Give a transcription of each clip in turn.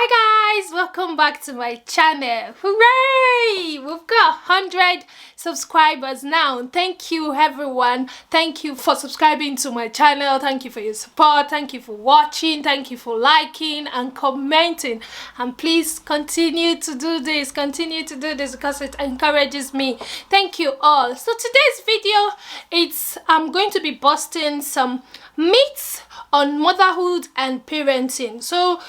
Hi guys, welcome back to my channel. Hooray! We've got 100 subscribers now. Thank you everyone. Thank you for subscribing to my channel. Thank you for your support. Thank you for watching. Thank you for liking and commenting. And please continue to do this. Continue to do this because it encourages me. Thank you all. So today's video, I'm going to be busting some myths on motherhood and parenting. So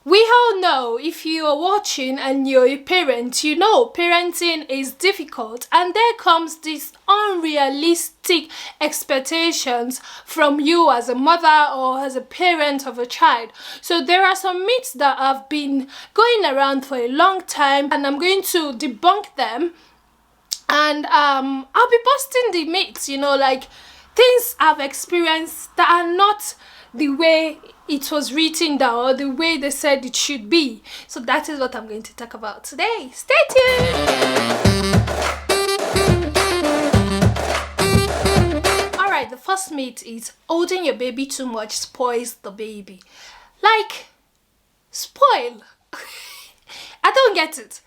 we all know, if you are watching and you're a parent, you know parenting is difficult, and there comes these unrealistic expectations from you as a mother or as a parent of a child. So there are some myths that have been going around for a long time, and I'm going to debunk them. And I'll be busting the myths, like things I've experienced that are not the way it was written down or the way they said it should be. So that is what I'm going to talk about today. Stay tuned. Alright, the first myth is holding your baby too much spoils the baby. Like, spoil? I don't get it.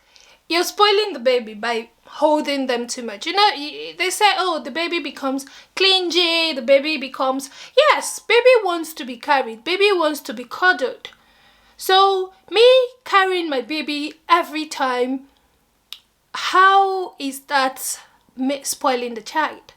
You're spoiling the baby by holding them too much. They say, oh, the baby becomes clingy, the baby becomes... Yes, baby wants to be carried. Baby wants to be cuddled. So, me carrying my baby every time, how is that spoiling the child?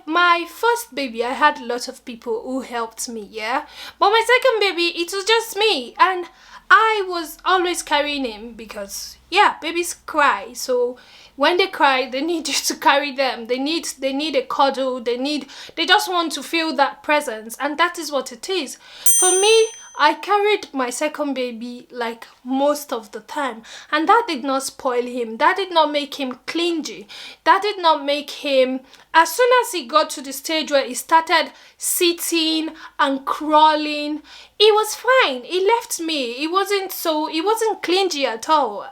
My first baby, I had a lot of people who helped me, yeah? But my second baby, it was just me. And I was always carrying him because, yeah, babies cry. So when they cry, they need you to carry them. They need a cuddle. They just want to feel that presence. And that is what it is. For me, I carried my second baby like most of the time, and that did not spoil him. That did not make him clingy. That did not make him, as soon as he got to the stage where he started sitting and crawling, he was fine. He left me. He wasn't clingy at all.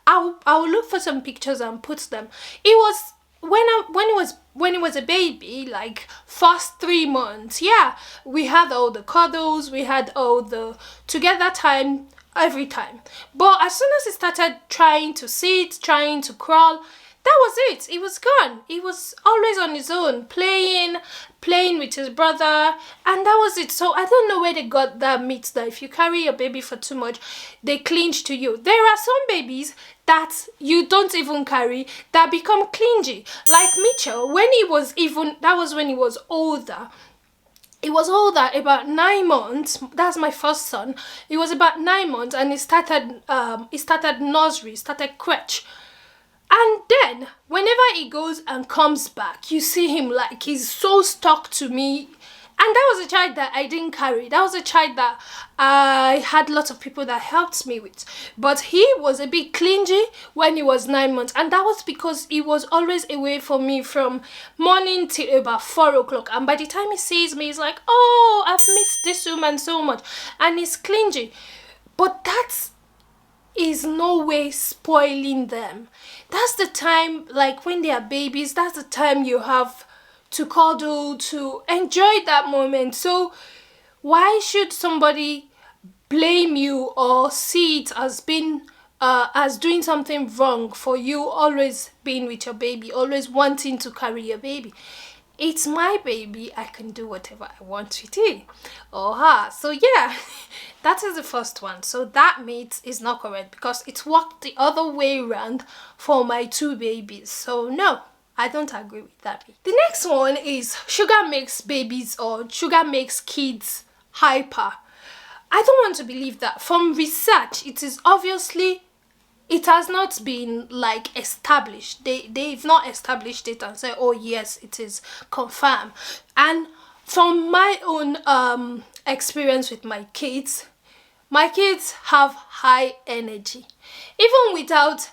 I'll look for some pictures and put them. It was when he was a baby, like first 3 months, yeah, we had all the cuddles, we had all the together time every time. But as soon as he started trying to sit, trying to crawl, that was it. He was gone. He was always on his own, playing with his brother, and that was it. So I don't know where they got that myth that if you carry your baby for too much, they clinch to you. There are some babies that you don't even carry that become clingy. Like Mitchell, that was when he was older. He was older, about 9 months. That's my first son. He was about 9 months, and he started nursery, started crèche. And then, whenever he goes and comes back, you see him like he's so stuck to me. And that was a child that I didn't carry. That was a child that I had lots of people that helped me with. But he was a bit clingy when he was 9 months. And that was because he was always away from me from morning till about 4 o'clock. And by the time he sees me, he's like, oh, I've missed this woman so much. And he's clingy. But that's is no way spoiling them. That's the time, like when they are babies, that's the time you have to cuddle, to enjoy that moment. So why should somebody blame you or see it as being as doing something wrong for you always being with your baby, always wanting to carry your baby? It's my baby. I can do whatever I want with it or her. So yeah, that is the first one. So that myth is not correct because it worked the other way around for my 2 babies. So no, I don't agree with that. The next one is sugar makes babies or sugar makes kids hyper. I don't want to believe that. From research, it has not been like established. They've not established it and said, oh yes, it is confirmed. And from my own experience with my kids have high energy. Even without,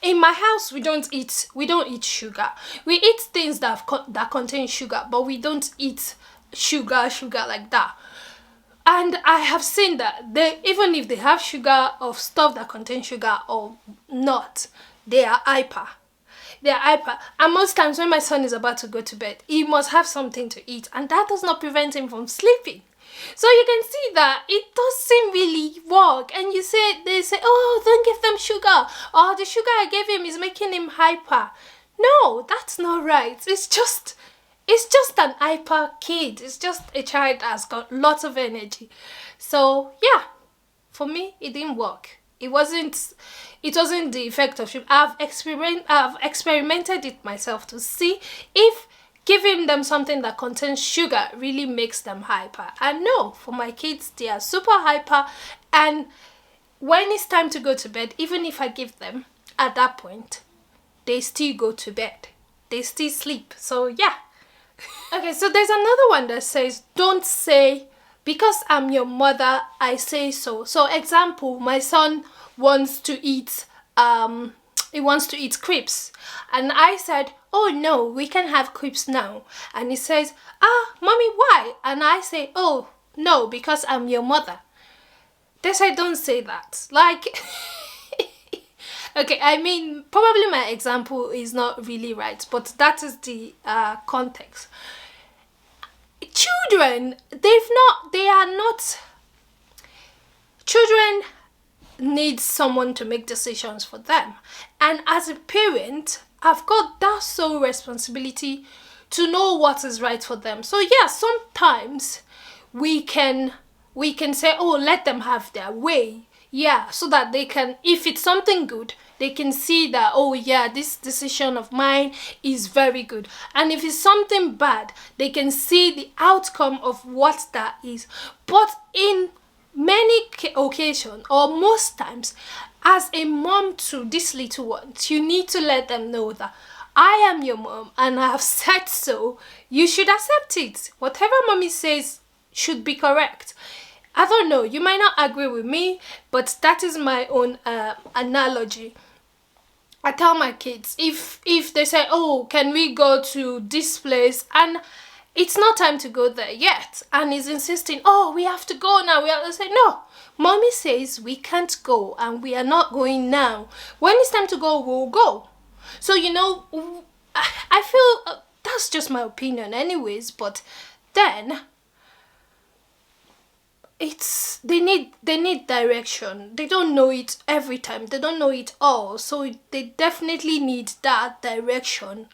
in my house we don't eat sugar. We eat things that contain sugar, but we don't eat sugar like that. And I have seen that even if they have sugar or stuff that contains sugar or not, they are hyper. And most times when my son is about to go to bed, he must have something to eat, and that does not prevent him from sleeping. So you can see that it doesn't really work. And they say, oh, don't give them sugar. Oh, the sugar I gave him is making him hyper. No, that's not right. It's just an hyper kid. It's just a child that's got lots of energy. So yeah, for me, it didn't work. It wasn't the effect of sugar. I've experimented it myself to see if giving them something that contains sugar really makes them hyper. And no, for my kids, they are super hyper. And when it's time to go to bed, even if I give them at that point, they still go to bed. They still sleep. So yeah. Okay, so there's another one that says, don't say, because I'm your mother, I say so. So example, my son wants to eat crepes, and I said, oh no, we can have crepes now. And he says, mommy, why? And I say, oh no, because I'm your mother. They say don't say that. Like okay, I mean, probably my example is not really right, but that is the context. Children, children need someone to make decisions for them. And as a parent, I've got that sole responsibility to know what is right for them. So yeah, sometimes we can say, oh, let them have their way. Yeah, so that they can, if it's something good, they can see that, oh yeah, this decision of mine is very good. And if it's something bad, they can see the outcome of what that is. But in many occasions, or most times, as a mom to these little ones, you need to let them know that I am your mom and I have said so. You should accept it. Whatever mommy says should be correct. I don't know, you might not agree with me, but that is my own analogy. I tell my kids, if they say, oh, can we go to this place, and it's not time to go there yet, and he's insisting, oh, we have to go now, we have to say, no, mommy says we can't go and we are not going now. When it's time to go, we'll go. So, you know, I feel that's just my opinion anyways, but then they need direction. They don't know it every time. They don't know it all. So they definitely need that direction,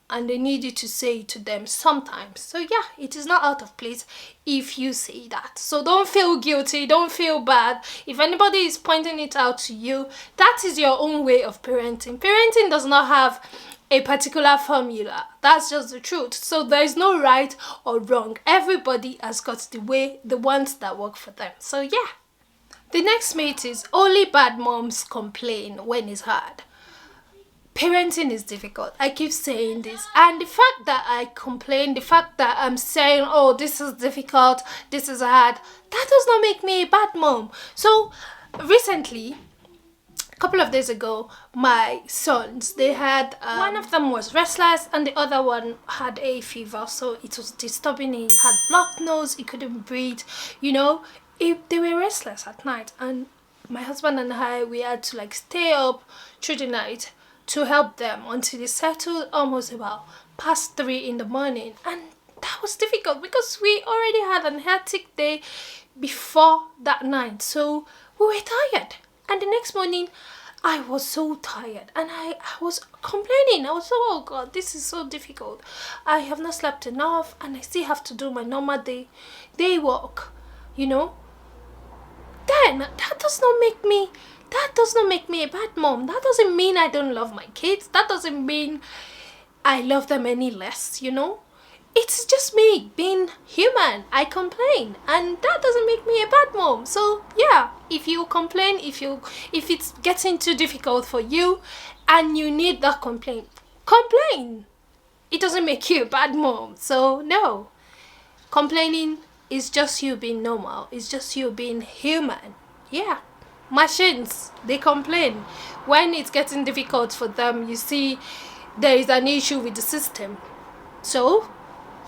and they need you to say it to them sometimes. So yeah, it is not out of place if you say that. So don't feel guilty, don't feel bad. If anybody is pointing it out to you, that is your own way of parenting. Parenting does not have a particular formula. That's just the truth. So there is no right or wrong. Everybody has got the ones that work for them. So yeah. The next myth is only bad moms complain when it's hard. Parenting is difficult. I keep saying this. And the fact that I complain, the fact that I'm saying, oh, this is difficult, this is hard, that does not make me a bad mom. So recently, couple of days ago, my sons, they had one of them was restless and the other one had a fever, so it was disturbing. He had blocked nose, he couldn't breathe, you know. They were restless at night, and my husband and I, we had to like stay up through the night to help them until they settled almost about past 3 in the morning. And that was difficult because we already had an hectic day before that night, so we were tired. And the next morning, I was so tired and I was complaining. I was so, oh God, this is so difficult. I have not slept enough and I still have to do my normal day work, you know. Then that does not make me a bad mom. That doesn't mean I don't love my kids. That doesn't mean I love them any less, you know. It's just me being human. I complain, and that doesn't make me a bad mom. So yeah, if you complain, if it's getting too difficult for you and you need that complain. It doesn't make you a bad mom. So no, complaining is just you being normal. It's just you being human. Yeah. Machines, they complain when it's getting difficult for them. You see there is an issue with the system. So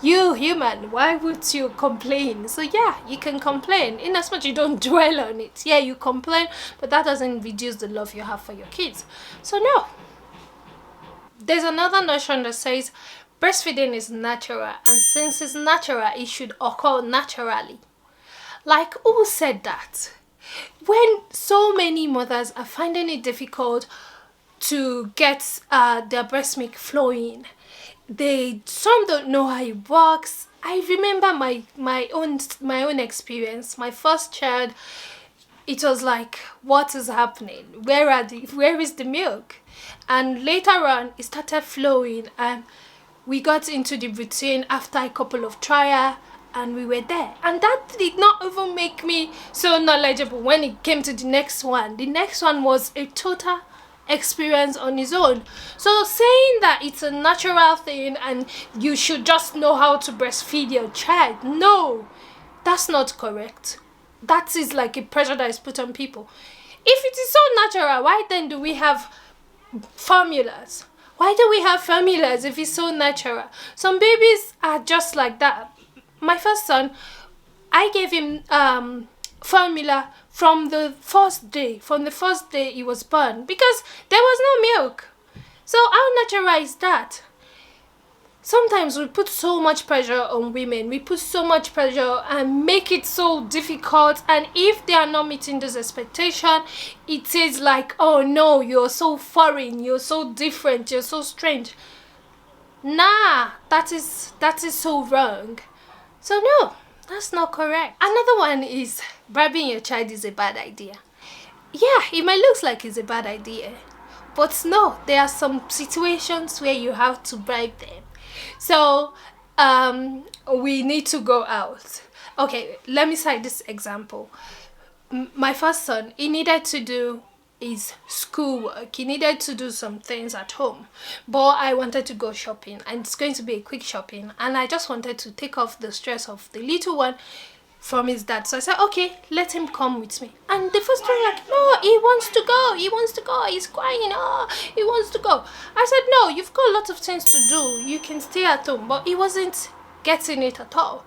you human, why would you complain? So yeah, you can complain in as much you don't dwell on it. Yeah, you complain, but that doesn't reduce the love you have for your kids. So no. There's another notion that says breastfeeding is natural, and since it's natural, it should occur naturally. Like, who said that? When so many mothers are finding it difficult to get their breast milk flowing, some don't know how it works. I remember my own experience. My first child, it was like, what is happening? Where is the milk? And later on, it started flowing, and we got into the routine after a couple of trial, and we were there. And that did not even make me so knowledgeable when it came to the next one. The next one was a total experience on its own. So saying that it's a natural thing and you should just know how to breastfeed your child, no, that's not correct. That is like a pressure that is put on people. If it is so natural, why then do we have formulas? Why do we have formulas if it's so natural? Some babies are just like that. My first son, I gave him formula from the first day he was born, because there was no milk. So how natural is that? Sometimes we put so much pressure on women. We put so much pressure and make it so difficult. And if they are not meeting this expectation, it is like, oh no, you're so foreign, you're so different, you're so strange. Nah, that is so wrong. So no, that's not correct. Another one is bribing your child is a bad idea. Yeah, it might look like it's a bad idea, but no, there are some situations where you have to bribe them. So we need to go out. Okay, let me cite this example. My first son, he needed to do his schoolwork. He needed to do some things at home, but I wanted to go shopping, and it's going to be a quick shopping, and I just wanted to take off the stress of the little one from his dad. So I said, okay, let him come with me. And the first one, like, no, he wants to go, he's crying, oh, he wants to go. I said, no, you've got a lot of things to do, you can stay at home. But he wasn't getting it at all.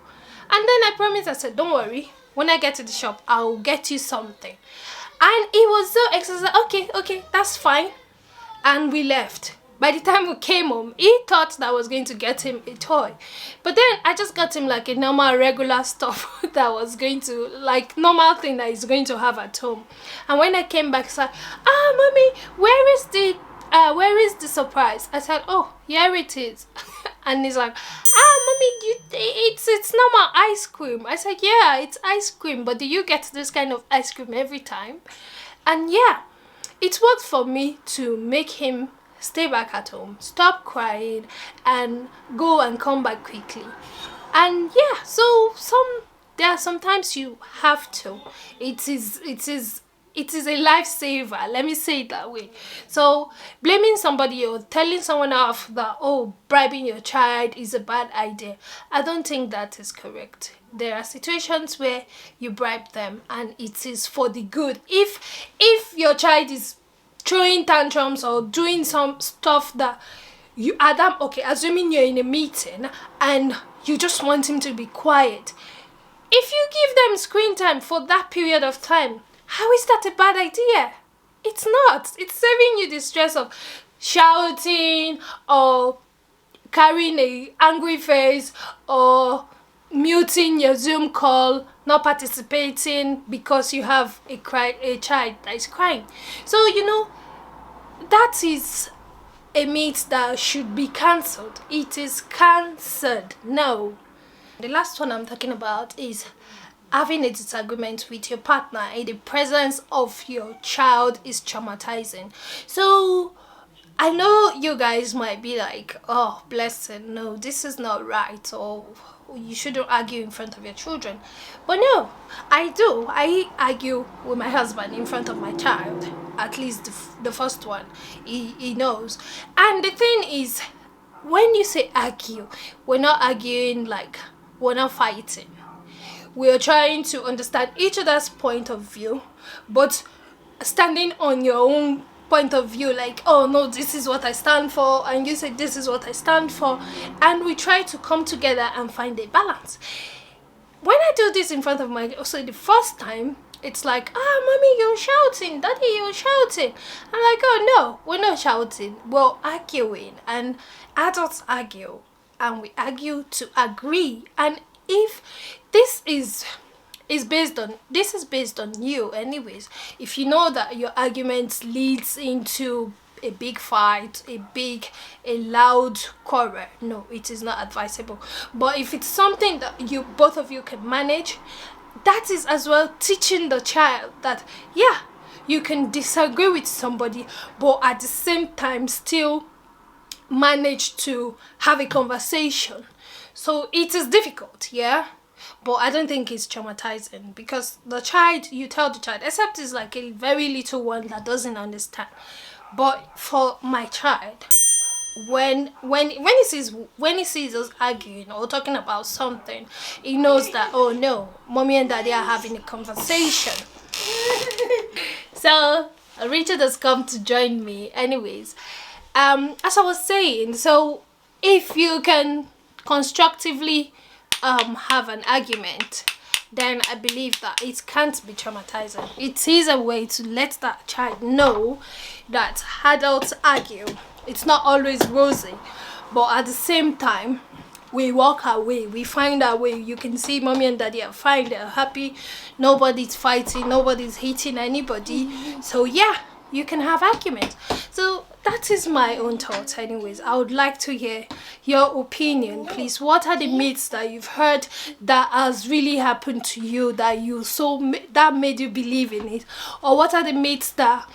And then I promised, I said, don't worry, when I get to the shop, I'll get you something. And he was so excited. Okay, that's fine. And we left. By the time we came home, he thought that I was going to get him a toy. But then I just got him like a normal, regular stuff that was going to, like, normal thing that he's going to have at home. And when I came back, he's like, mommy, where is the surprise? I said, oh, here it is. And he's like, mommy, it's normal ice cream. I said, yeah, it's ice cream, but do you get this kind of ice cream every time? And yeah, it worked for me to make him stay back at home, stop crying, and go and come back quickly. And yeah, so there are sometimes you have to. It is a lifesaver, let me say it that way. So blaming somebody or telling someone off that, oh, bribing your child is a bad idea, I don't think that is correct. There are situations where you bribe them and it is for the good. If your child is throwing tantrums or doing some stuff that you Adam, okay, assuming you're in a meeting and you just want him to be quiet, if you give them screen time for that period of time, how is that a bad idea? It's not. It's saving you the stress of shouting or carrying a angry face or muting your Zoom call, not participating because you have a child that is crying. So, that is a myth that should be cancelled. It is cancelled. No. The last one I'm talking about is having a disagreement with your partner in the presence of your child is traumatizing. So I know you guys might be like, oh, blessing, no, this is not right, or you shouldn't argue in front of your children. But no, I argue with my husband in front of my child, at least the first one. He knows. And the thing is, when you say argue, we're not arguing, like, we're not fighting. We're trying to understand each other's point of view, but standing on your own point of view, like, oh no, this is what I stand for, and you say this is what I stand for, and we try to come together and find a balance. When I do this in front of also the first time, it's like, mommy, you're shouting, daddy, you're shouting. I'm like, oh no, we're not shouting, we're arguing. And adults argue, and we argue to agree. And if this is is based on, this is based on you anyways. If you know that your argument leads into a big fight, a loud quarrel, no, it is not advisable. But if it's something that you both of you can manage, that is as well teaching the child that, yeah, you can disagree with somebody, but at the same time still manage to have a conversation. So it is difficult, yeah, but I don't think it's traumatizing, because the child, you tell the child, except it's like a very little one that doesn't understand. But for my child, when he sees us arguing or talking about something, he knows that, oh no, mommy and daddy are having a conversation. So Richard has come to join me anyways. As I was saying, so if you can constructively have an argument, then I believe that it can't be traumatizing. It is a way to let that child know that adults argue. It's not always rosy, but at the same time, we walk our way, we find our way. You can see mommy and daddy are fine, they're happy, nobody's fighting, nobody's hitting anybody. So yeah, you can have arguments. So that is my own thoughts anyways. I would like to hear your opinion, please. What are the myths that you've heard that has really happened to you, that that made you believe in it? Or what are the myths that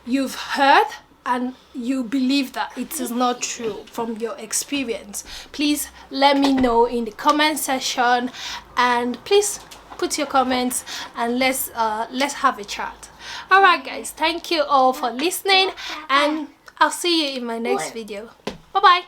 you've heard and you believe that it is not true from your experience? Please let me know in the comment section, and please put your comments and let's have a chat. All right guys, thank you all for listening, and I'll see you in my next video. Bye bye.